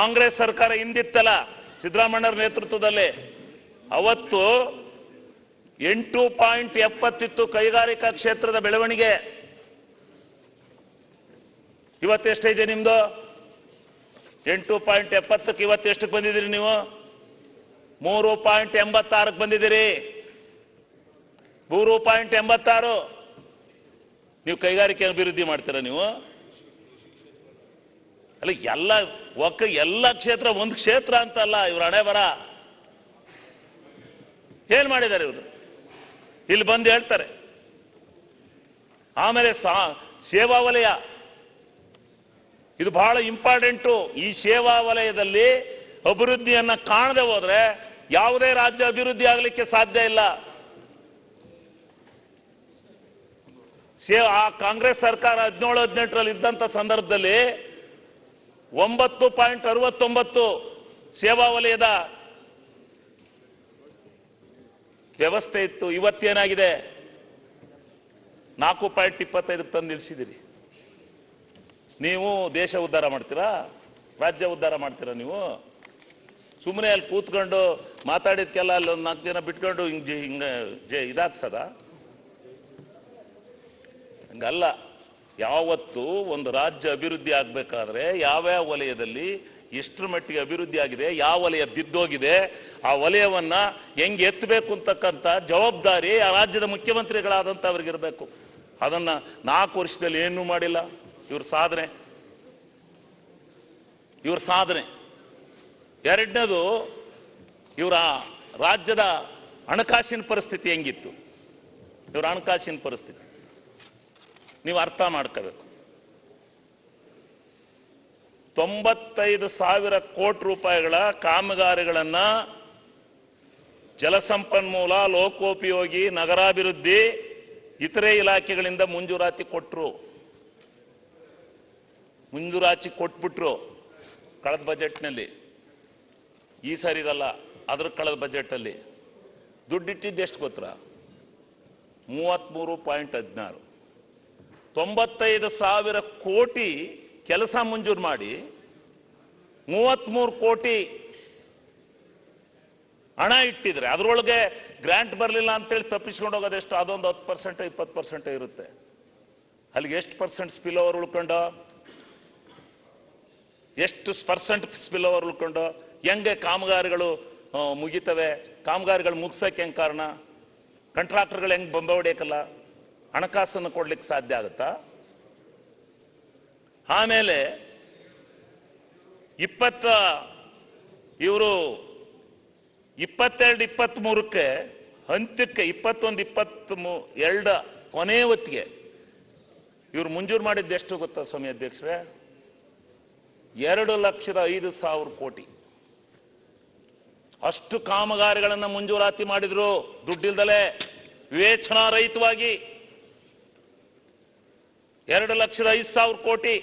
ಕಾಂಗ್ರೆಸ್ ಸರ್ಕಾರ ಹಿಂದಿತ್ತಲ್ಲ ಸಿದ್ದರಾಮಯ್ಯರ ನೇತೃತ್ವದಲ್ಲಿ, ಅವತ್ತು 8.70 ಇತ್ತು ಕೈಗಾರಿಕಾ ಕ್ಷೇತ್ರದ ಬೆಳವಣಿಗೆ. ಇವತ್ತೆಷ್ಟಿದೆ ನಿಮ್ದು? 8.70ಕ್ಕೆ ಇವತ್ತೆಷ್ಟಕ್ಕೆ ಬಂದಿದ್ದೀರಿ ನೀವು? 3.86ಕ್ಕೆ ಬಂದಿದ್ದೀರಿ. 3.86. ನೀವು ಕೈಗಾರಿಕೆ ಅಭಿವೃದ್ಧಿ ಮಾಡ್ತೀರಾ ನೀವು? ಅಲ್ಲ, ಎಲ್ಲ ಕ್ಷೇತ್ರ ಒಂದು ಕ್ಷೇತ್ರ ಅಂತಲ್ಲ ಇವ್ರ ಹಣೆ ಬರ. ಏನ್ ಮಾಡಿದ್ದಾರೆ ಇವರು? ಇಲ್ಲಿ ಬಂದು ಹೇಳ್ತಾರೆ. ಆಮೇಲೆ ಸೇವಾ ವಲಯ, ಇದು ಬಹಳ ಇಂಪಾರ್ಟೆಂಟು. ಈ ಸೇವಾ ವಲಯದಲ್ಲಿ ಅಭಿವೃದ್ಧಿಯನ್ನ ಕಾಣದೆ ಹೋದ್ರೆ ಯಾವುದೇ ರಾಜ್ಯ ಅಭಿವೃದ್ಧಿ ಆಗಲಿಕ್ಕೆ ಸಾಧ್ಯ ಇಲ್ಲ. ಆ ಕಾಂಗ್ರೆಸ್ ಸರ್ಕಾರ 17-18ರಲ್ಲಿ ಇದ್ದಂತ ಸಂದರ್ಭದಲ್ಲಿ 9.69 ಸೇವಾ ವಲಯದ ವ್ಯವಸ್ಥೆ ಇತ್ತು. ಇವತ್ತೇನಾಗಿದೆ? 4.25 ತಂದು ನಿಲ್ಲಿಸಿದಿರಿ. ನೀವು ದೇಶ ಉದ್ಧಾರ ಮಾಡ್ತೀರಾ? ರಾಜ್ಯ ಉದ್ಧಾರ ಮಾಡ್ತೀರಾ? ನೀವು ಸುಮ್ಮನೆ ಅಲ್ಲಿ ಕೂತ್ಕೊಂಡು ಮಾತಾಡಿದ್ಕೆಲ್ಲ ಅಲ್ಲಿ ಒಂದು 4 ಜನ ಬಿಟ್ಕೊಂಡು ಹಿಂಗೆ ಇದಾಗ್ಸದ? ಹಂಗಲ್ಲ. ಯಾವತ್ತು ಒಂದು ರಾಜ್ಯ ಅಭಿವೃದ್ಧಿ ಆಗಬೇಕಾದ್ರೆ ಯಾವ್ಯಾವ ವಲಯದಲ್ಲಿ ಎಷ್ಟರ ಮಟ್ಟಿಗೆ ಅಭಿವೃದ್ಧಿ ಆಗಿದೆ, ಯಾವ ವಲಯ ಬಿದ್ದೋಗಿದೆ, ಆ ವಲಯವನ್ನ ಹೆಂಗೆ ಎತ್ತಬೇಕು ಅಂತಕ್ಕಂಥ ಜವಾಬ್ದಾರಿ ಆ ರಾಜ್ಯದ ಮುಖ್ಯಮಂತ್ರಿಗಳಾದಂಥವ್ರಿಗಿರಬೇಕು. ಅದನ್ನ 4 ವರ್ಷದಲ್ಲಿ ಏನೂ ಮಾಡಿಲ್ಲ. ಇವ್ರ ಸಾಧನೆ. ಎರಡನೇದು, ಇವರ ರಾಜ್ಯದ ಹಣಕಾಸಿನ ಪರಿಸ್ಥಿತಿ ಹೆಂಗಿತ್ತು? ಇವರ ಹಣಕಾಸಿನ ಪರಿಸ್ಥಿತಿ ನೀವು ಅರ್ಥ ಮಾಡ್ಕೋಬೇಕು. 95,000 ಕೋಟಿ ರೂಪಾಯಿಗಳ ಕಾಮಗಾರಿಗಳನ್ನ ಜಲಸಂಪನ್ಮೂಲ, ಲೋಕೋಪಯೋಗಿ, ನಗರಾಭಿವೃದ್ಧಿ, ಇತರೆ ಇಲಾಖೆಗಳಿಂದ ಮಂಜೂರಾತಿ ಕೊಟ್ಬಿಟ್ರು ಕಳೆದ ಬಜೆಟ್ನಲ್ಲಿ. ಈ ಸರಿದಲ್ಲ, ಅದ್ರ ಕಳೆದ ಬಜೆಟಲ್ಲಿ ದುಡ್ಡಿಟ್ಟಿದ್ದು ಎಷ್ಟು ಗೊತ್ತಾ? 33.16. 95,000 ಕೋಟಿ ಕೆಲಸ ಮಂಜೂರು ಮಾಡಿ 33 ಕೋಟಿ ಹಣ ಇಟ್ಟಿದ್ರೆ ಅದರೊಳಗೆ ಗ್ರಾಂಟ್ ಬರಲಿಲ್ಲ ಅಂತೇಳಿ ತಪ್ಪಿಸ್ಕೊಂಡು ಹೋಗೋದೆಷ್ಟು? ಅದೊಂದು 10% 20% ಇರುತ್ತೆ. ಅಲ್ಲಿಗೆ ಎಷ್ಟು ಪರ್ಸೆಂಟ್ ಸ್ಪಿಲ್ ಓವರ್ ಉಳ್ಕೊಂಡು? ಹೆಂಗೆ ಕಾಮಗಾರಿಗಳು ಮುಗಿತವೆ? ಕಾಮಗಾರಿಗಳು ಮುಗಿಸೋಕೆ ಹೆಂಗೆ ಕಾರಣ? ಕಾಂಟ್ರಾಕ್ಟರ್ಗಳು ಹೆಂಗೆ ಬೊಂಬೆ ಹೊಡೆಯಕ್ಕಲ್ಲ? ಹಣಕಾಸನ್ನು ಕೊಡ್ಲಿಕ್ಕೆ ಸಾಧ್ಯ ಆಗುತ್ತಾ? ಆಮೇಲೆ ಇವರು 22-23ಕ್ಕೆ ಅಂತ್ಯಕ್ಕೆ 21-22 ಕೊನೆ ಹೊತ್ತಿಗೆ ಇವರು ಮಂಜೂರು ಮಾಡಿದ್ದು ಎಷ್ಟು ಗೊತ್ತಾ ಸ್ವಾಮಿ ಅಧ್ಯಕ್ಷರೇ? 2,05,000 ಕೋಟಿ. ಅಷ್ಟು ಕಾಮಗಾರಿಗಳನ್ನು ಮಂಜೂರಾತಿ ಮಾಡಿದ್ರು ದುಡ್ಡಿಲ್ದಲೆ, ವಿವೇಚನಾ ರಹಿತವಾಗಿ. 2,05,000 ಕೋಟಿ